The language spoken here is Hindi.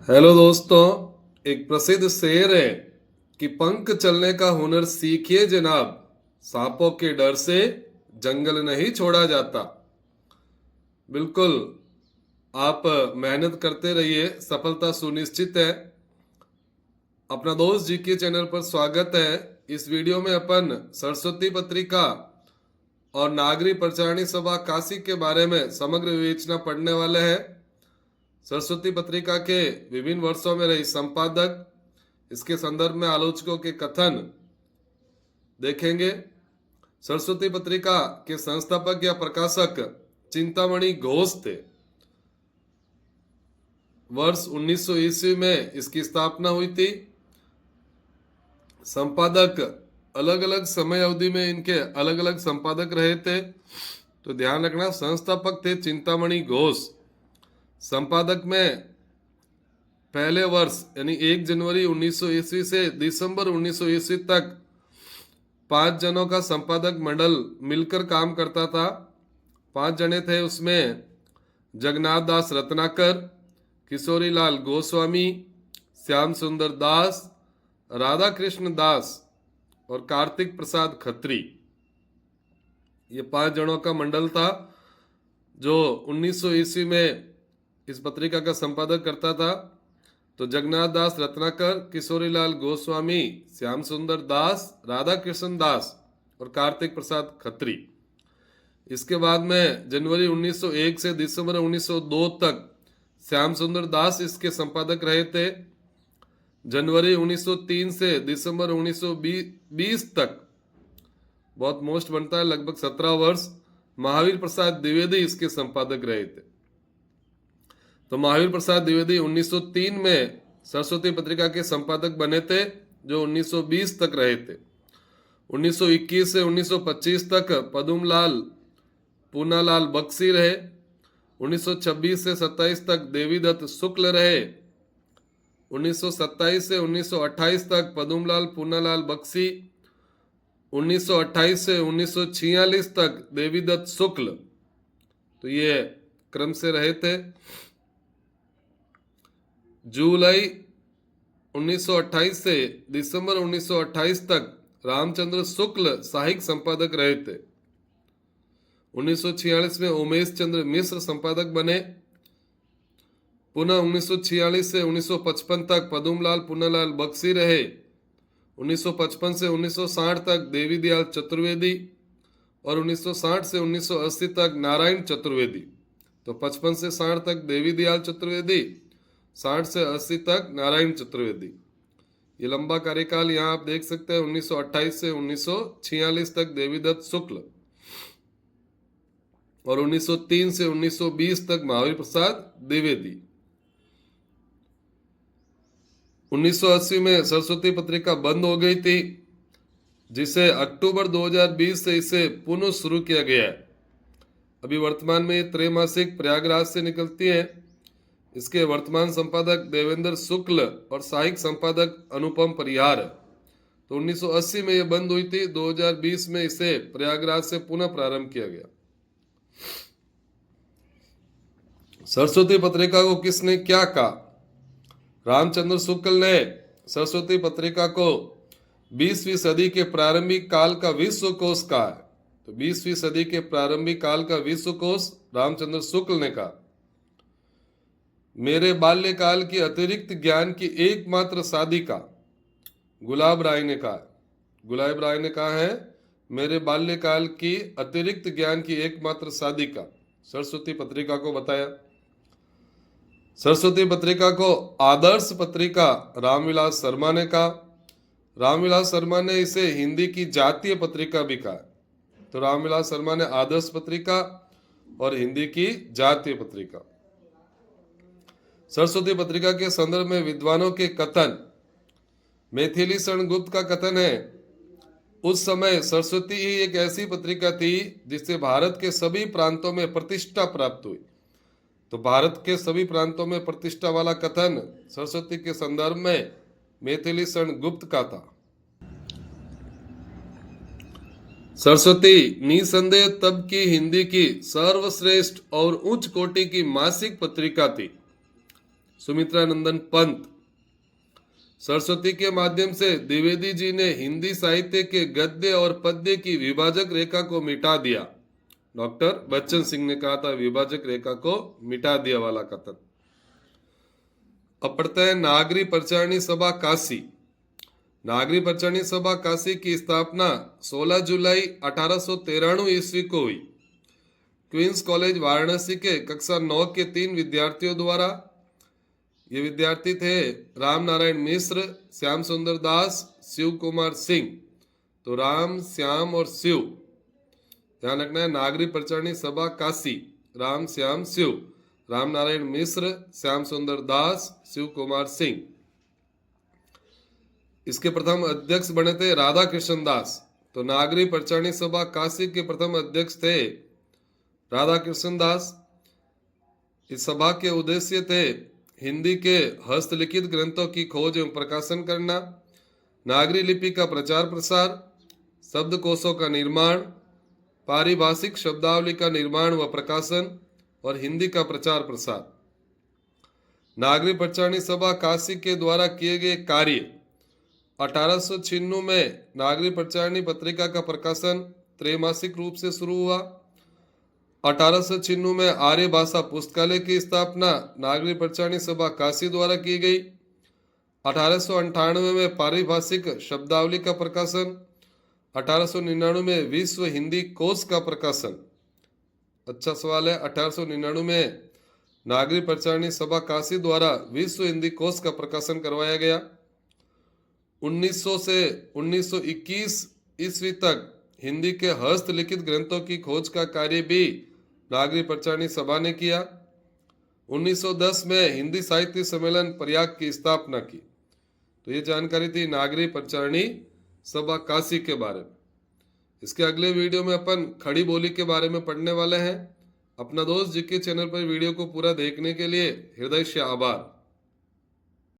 हेलो दोस्तों। एक प्रसिद्ध शेर है कि पंख चलने का हुनर सीखिए जनाब, सांपों के डर से जंगल नहीं छोड़ा जाता। बिल्कुल, आप मेहनत करते रहिए, सफलता सुनिश्चित है। अपना दोस्त जी के चैनल पर स्वागत है। इस वीडियो में अपन सरस्वती पत्रिका और नागरी प्रचारणी सभा काशी के बारे में समग्र विवेचना पढ़ने वाले हैं। सरस्वती पत्रिका के विभिन्न वर्षों में रही संपादक, इसके संदर्भ में आलोचकों के कथन देखेंगे। सरस्वती पत्रिका के संस्थापक या प्रकाशक चिंतामणि घोष थे। वर्ष 1900 ईस्वी में इसकी स्थापना हुई थी। संपादक अलग अलग समय अवधि में इनके अलग अलग संपादक रहे थे, तो ध्यान रखना। संस्थापक थे चिंतामणि घोष। संपादक में पहले वर्ष यानी 1 जनवरी 1900 ईस्वी से दिसंबर 1900 ईस्वी तक 5 जनों का संपादक मंडल मिलकर काम करता था। 5 जने थे, उसमें जगन्नाथ दास रत्नाकर, किशोरीलाल गोस्वामी, श्याम सुंदर दास, राधा कृष्ण दास और कार्तिक प्रसाद खत्री। ये 5 जनों का मंडल था जो 1900 ईस्वी में इस पत्रिका का संपादक करता था। तो जगन्नाथ दास रत्नाकर, किशोरीलाल गोस्वामी, श्याम सुंदर दास, राधा कृष्ण दास और कार्तिक प्रसाद खत्री। इसके बाद में जनवरी 1901 से दिसंबर 1902 तक श्याम सुंदर दास इसके संपादक रहे थे। जनवरी 1903 से दिसंबर 1920 तक, बहुत मोस्ट बनता है, लगभग 17 वर्ष महावीर प्रसाद द्विवेदी इसके संपादक रहे थे। तो महावीर प्रसाद द्विवेदी 1903 में सरस्वती पत्रिका के संपादक बने थे, जो 1920 तक रहे थे। 1921 से 1925 तक पदुमलाल पूनालाल बख्शी रहे। 1926 से 27 तक देवीदत्त शुक्ल रहे। 1927 से 1928 तक पदुमलाल पूनालाल बख्शी। 1928 से 1946 तक देवीदत्त शुक्ल। तो ये क्रम से रहे थे। जुलाई 1928 से दिसंबर 1928 तक रामचंद्र शुक्ल सहायक संपादक रहे थे। 1946 में उमेश चंद्र मिश्र संपादक बने। पुनः 1946 से 1955 तक पदुमलाल पूनालाल बख्शी रहे। 1955 से 1960 तक देवी दयाल चतुर्वेदी और 1960 से 1980 तक नारायण चतुर्वेदी। तो 55 से 60 तक देवी दयाल चतुर्वेदी, 60 से 80 तक नारायण चतुर्वेदी। ये लंबा कार्यकाल यहाँ आप देख सकते हैं। 1928 से 1946 तक देवीदत्त शुक्ल और 1903 से 1920 तक महावीर प्रसाद द्विवेदी। 1980 में सरस्वती पत्रिका बंद हो गई थी, जिसे अक्टूबर 2020 से इसे पुनः शुरू किया गया है। अभी वर्तमान में ये त्रैमासिक प्रयागराज से निकलती है। इसके वर्तमान संपादक देवेंद्र शुक्ल और सहायक संपादक अनुपम परिहार है। तो 1980 में यह बंद हुई थी। 2020 में इसे प्रयागराज से पुनः प्रारंभ किया गया। सरस्वती पत्रिका को किसने क्या कहा? रामचंद्र शुक्ल ने सरस्वती पत्रिका को 20वीं सदी के प्रारंभिक काल का विश्वकोश कहा है। तो 20वीं सदी के प्रारंभिक काल का विश्वकोश रामचंद्र शुक्ल ने कहा। मेरे बाल्यकाल की अतिरिक्त ज्ञान की एकमात्र साधिका गुलाब राय ने कहा। गुलाब राय ने कहा है, मेरे बाल्यकाल की अतिरिक्त ज्ञान की एकमात्र साधिका सरस्वती पत्रिका को बताया। सरस्वती पत्रिका को आदर्श पत्रिका रामविलास शर्मा ने कहा। रामविलास शर्मा ने इसे हिंदी की जातीय पत्रिका भी कहा। तो रामविलास शर्मा ने आदर्श पत्रिका और हिंदी की जातीय पत्रिका। सरस्वती पत्रिका के संदर्भ में विद्वानों के कथन। मैथिली शरण गुप्त का कथन है, उस समय सरस्वती ही एक ऐसी पत्रिका थी जिससे भारत के सभी प्रांतों में प्रतिष्ठा प्राप्त हुई। तो भारत के सभी प्रांतों में प्रतिष्ठा वाला कथन सरस्वती के संदर्भ में मैथिली शरण गुप्त का था। सरस्वती निसंदेह तब की हिंदी की सर्वश्रेष्ठ और उच्च कोटि की मासिक पत्रिका थी। सुमित्रानंदन पंत। सरस्वती के माध्यम से द्विवेदी जी ने हिंदी साहित्य के गद्य और पद्य की विभाजक रेखा को मिटा दिया। डॉक्टर बच्चन सिंह ने कहा था विभाजक रेखा को मिटा दिया वाला कथन। अब पढ़ते हैं नागरी प्रचारणी सभा काशी। नागरी प्रचारणी सभा काशी की स्थापना 16 जुलाई 1893 ईस्वी को हुई। क्वींस कॉलेज वाराणसी के कक्षा 9 के 3 विद्यार्थियों द्वारा। ये विद्यार्थी थे राम नारायण मिश्र, श्याम सुंदर दास, शिव कुमार सिंह। तो राम, श्याम और शिव, ध्यान रखना है। नागरी प्रचारणी सभा काशी, राम, श्याम, शिव। राम नारायण मिश्र, श्याम सुंदर दास, शिव कुमार सिंह। इसके प्रथम अध्यक्ष बने थे राधा कृष्ण दास। तो नागरी प्रचारणी सभा काशी के प्रथम अध्यक्ष थे राधा कृष्ण दास। इस सभा के उद्देश्य थे हिंदी के हस्तलिखित ग्रंथों की खोज एवं प्रकाशन करना, नागरी लिपि का प्रचार प्रसार, शब्दकोशों का निर्माण, पारिभाषिक शब्दावली का निर्माण व प्रकाशन और हिंदी का प्रचार प्रसार। नागरी प्रचारणी सभा काशी के द्वारा किए गए कार्य। 1896 में नागरी प्रचारणी पत्रिका का प्रकाशन त्रैमासिक रूप से शुरू हुआ। 1896 में आर्य भाषा पुस्तकालय की स्थापना नागरी प्रचारणी सभा काशी द्वारा की गई। 1898 में पारिभाषिक शब्दावली का प्रकाशन। 1899 में विश्व हिंदी कोश का प्रकाशन। अच्छा सवाल है। 1899 में नागरी प्रचारणी सभा काशी द्वारा विश्व हिंदी कोश का प्रकाशन करवाया गया। 1900 से 1921 ईस्वी तक हिंदी के हस्तलिखित ग्रंथों की खोज का कार्य भी नागरी प्रचारणी सभा ने किया। 1910 में हिंदी साहित्य सम्मेलन प्रयाग की स्थापना की। तो ये जानकारी थी नागरी प्रचारणी सभा काशी के बारे में। इसके अगले वीडियो में अपन खड़ी बोली के बारे में पढ़ने वाले हैं। अपना दोस्त जीके चैनल पर वीडियो को पूरा देखने के लिए हृदय से आभार।